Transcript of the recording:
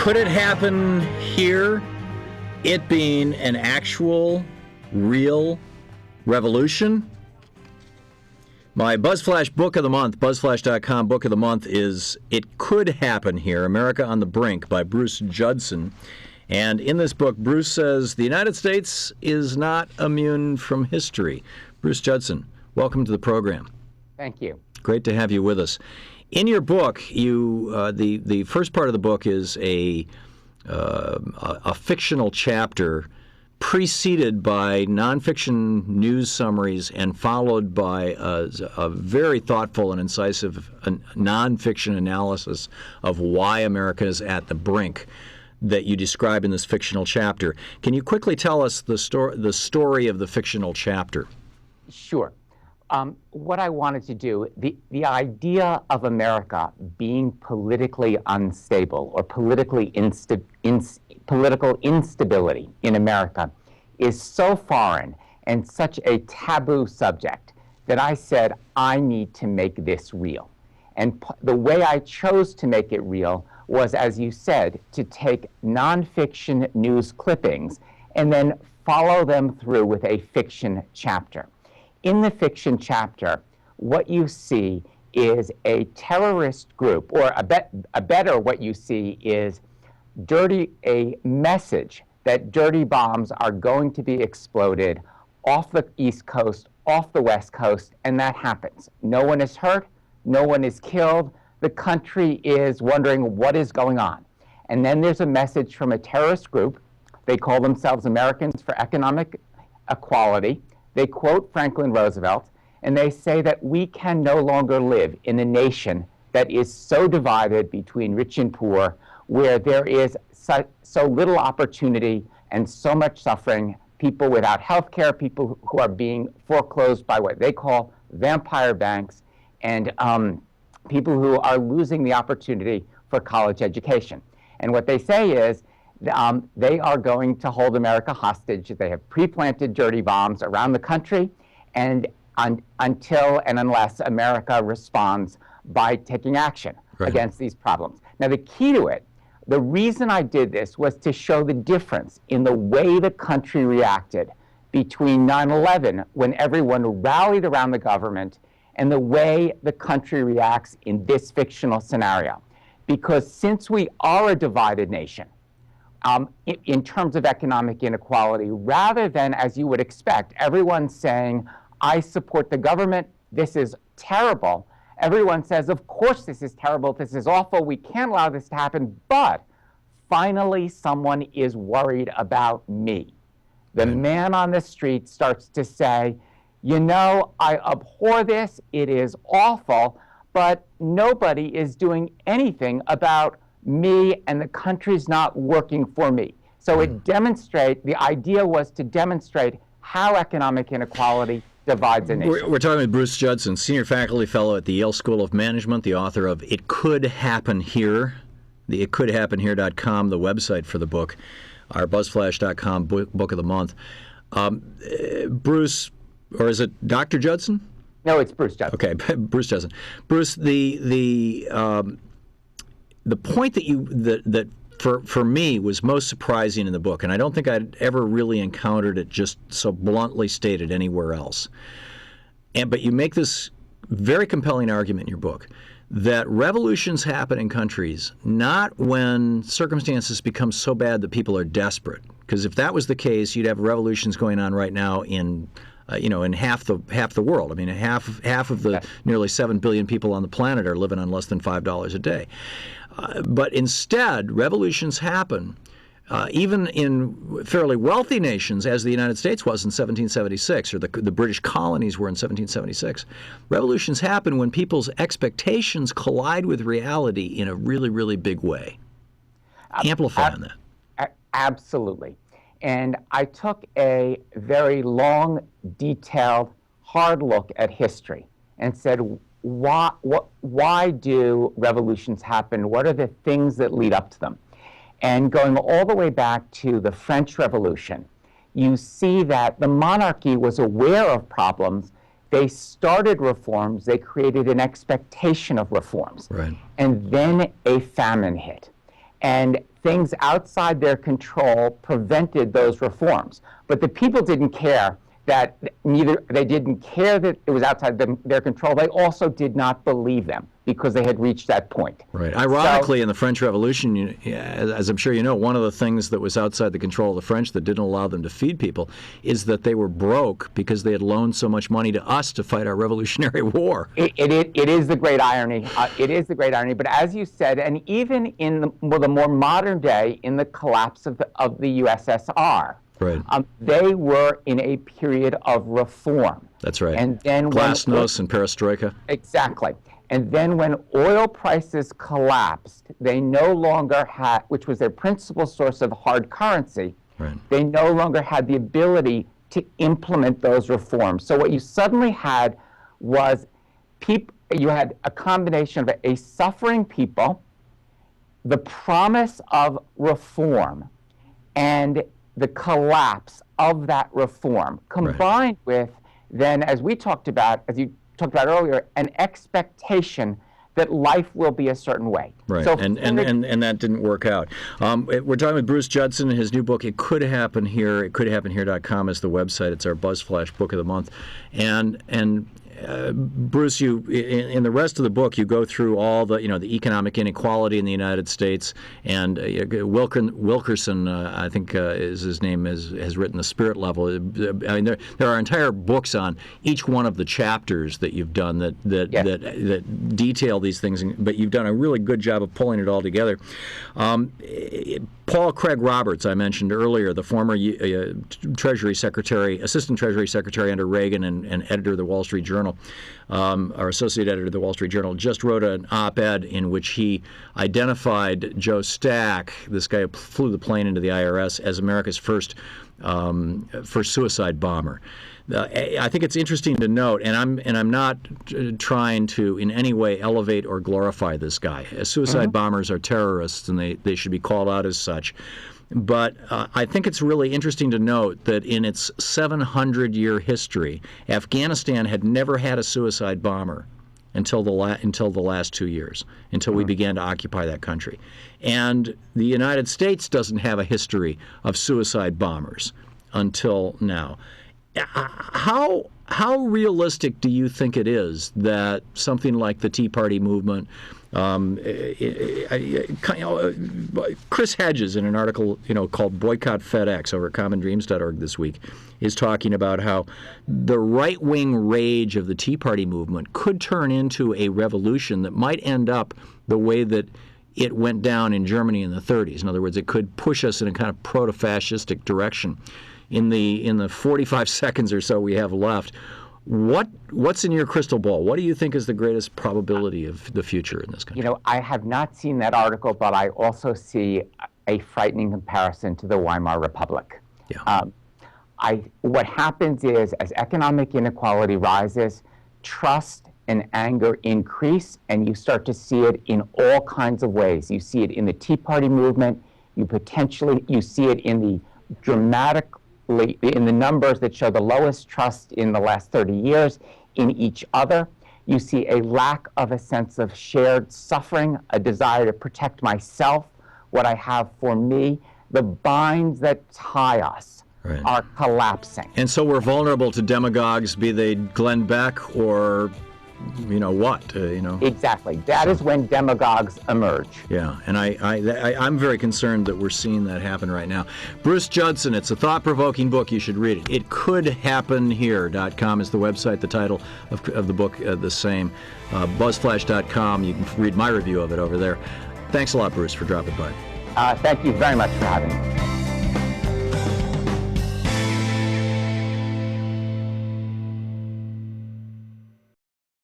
Could it happen here? It being an actual, real revolution? My BuzzFlash Book of the Month, BuzzFlash.com Book of the Month is It Could Happen Here, America on the Brink by Bruce Judson. And in this book, Bruce says the United States is not immune from history. Bruce Judson, welcome to the program. Thank you. Great to have you with us. In your book, the first part of the book is a fictional chapter preceded by nonfiction news summaries and followed by a very thoughtful and incisive nonfiction analysis of why America is at the brink that you describe in this fictional chapter. Can you quickly tell us the story of the fictional chapter? Sure. What I wanted to do, the idea of America being politically unstable or political instability in America is so foreign and such a taboo subject that I said, I need to make this real. And the way I chose to make it real was, as you said, to take nonfiction news clippings and then follow them through with a fiction chapter. In the fiction chapter, what you see is a terrorist group, or what you see is a message that dirty bombs are going to be exploded off the East Coast, off the West Coast, and that happens. No one is hurt, no one is killed. The country is wondering what is going on. And then there's a message from a terrorist group. They call themselves Americans for Economic Equality. They quote Franklin Roosevelt, and they say that we can no longer live in a nation that is so divided between rich and poor, where there is so little opportunity and so much suffering, people without health care, people who are being foreclosed by what they call vampire banks, and people who are losing the opportunity for college education. And what they say is, they are going to hold America hostage. They have pre-planted dirty bombs around the country, and until and unless America responds by taking action against these problems. Now, the key to it, the reason I did this was to show the difference in the way the country reacted between 9/11, when everyone rallied around the government, and the way the country reacts in this fictional scenario. Because since we are a divided nation, in terms of economic inequality, rather than, as you would expect, everyone saying, I support the government, this is terrible, everyone says, of course this is terrible, this is awful, we can't allow this to happen, but finally someone is worried about me. The man on the street starts to say, you know, I abhor this, it is awful, but nobody is doing anything about me, and the country's not working for me. So the idea was to demonstrate how economic inequality divides a nation. We're talking with Bruce Judson, Senior Faculty Fellow at the Yale School of Management, the author of It Could Happen Here, the itcouldhappenhere.com, the website for the book, our BuzzFlash.com book of the month. Bruce, or is it Dr. Judson? No, it's Bruce Judson. Okay, Bruce Judson. Bruce, the point that for me was most surprising in the book, and I don't think I'd ever really encountered it just so bluntly stated anywhere else. But you make this very compelling argument in your book that revolutions happen in countries not when circumstances become so bad that people are desperate. Because if that was the case, you'd have revolutions going on right now in half the world. I mean, half of the nearly 7 billion people on the planet are living on less than $5 a day. But instead, revolutions happen even in fairly wealthy nations, as the United States was in 1776, or the British colonies were in 1776. Revolutions happen when people's expectations collide with reality in a really, really big way. Amplify on that. Absolutely. And I took a very long, detailed, hard look at history and said, why do revolutions happen? What are the things that lead up to them? And going all the way back to the French Revolution, you see that the monarchy was aware of problems. They started reforms. They created an expectation of reforms. Right. And then a famine hit. And things outside their control prevented those reforms. But the people didn't care that they didn't care that it was outside their control. They also did not believe them because they had reached that point. Right. Ironically, in the French Revolution, as I'm sure you know, one of the things that was outside the control of the French that didn't allow them to feed people is that they were broke because they had loaned so much money to us to fight our Revolutionary War. It is the great irony. It is the great irony. But as you said, and even in the more modern day, in the collapse of the USSR, right. They were in a period of reform. That's right. And then Glasnost and perestroika. Exactly. And then when oil prices collapsed, they no longer had, which was their principal source of hard currency, right. They no longer had the ability to implement those reforms. So what you suddenly had was you had a combination of a suffering people, the promise of reform, and the collapse of that reform, combined with then, as you talked about earlier, an expectation that life will be a certain way. Right, so and that didn't work out. We're talking with Bruce Judson. His new book, It Could Happen Here. ItCouldHappenHere.com is the website. It's our BuzzFlash Book of the Month. And Bruce, you in the rest of the book, you go through all the the economic inequality in the United States, and Wilkerson, I think is his name, has written The Spirit Level. I mean, there are entire books on each one of the chapters that you've done that detail these things, but you've done a really good job of pulling it all together. Paul Craig Roberts, I mentioned earlier, the former Treasury Secretary, Assistant Treasury Secretary under Reagan and editor of the Wall Street Journal, or associate editor of the Wall Street Journal, just wrote an op-ed in which he identified Joe Stack, this guy who flew the plane into the IRS, as America's first suicide bomber. I think it's interesting to note, and I'm not trying to in any way elevate or glorify this guy. Suicide bombers are terrorists, and they should be called out as such. But I think it's really interesting to note that in its 700-year history, Afghanistan had never had a suicide bomber until the last 2 years, until we began to occupy that country. And the United States doesn't have a history of suicide bombers until now. How realistic do you think it is that something like the Tea Party movement, Chris Hedges in an article called Boycott FedEx over at commondreams.org this week is talking about how the right-wing rage of the Tea Party movement could turn into a revolution that might end up the way that it went down in Germany in the 30s. In other words, it could push us in a kind of proto-fascistic direction. In the 45 seconds or so we have left, what's in your crystal ball? What do you think is the greatest probability of the future in this country? I have not seen that article, but I also see a frightening comparison to the Weimar Republic. Yeah. What happens is, as economic inequality rises, trust and anger increase, and you start to see it in all kinds of ways. You see it in the Tea Party movement. You see it in the in the numbers that show the lowest trust in the last 30 years in each other. You see a lack of a sense of shared suffering, a desire to protect myself, what I have for me. The binds that tie us are collapsing. And so we're vulnerable to demagogues, be they Glenn Beck or what? Exactly. That is when demagogues emerge. Yeah, and I'm very concerned that we're seeing that happen right now. Bruce Judson, it's a thought-provoking book. You should read it. ItCouldHappenHere.com is the website. The title of the book, the same. BuzzFlash.com. You can read my review of it over there. Thanks a lot, Bruce, for dropping by. Thank you very much for having me.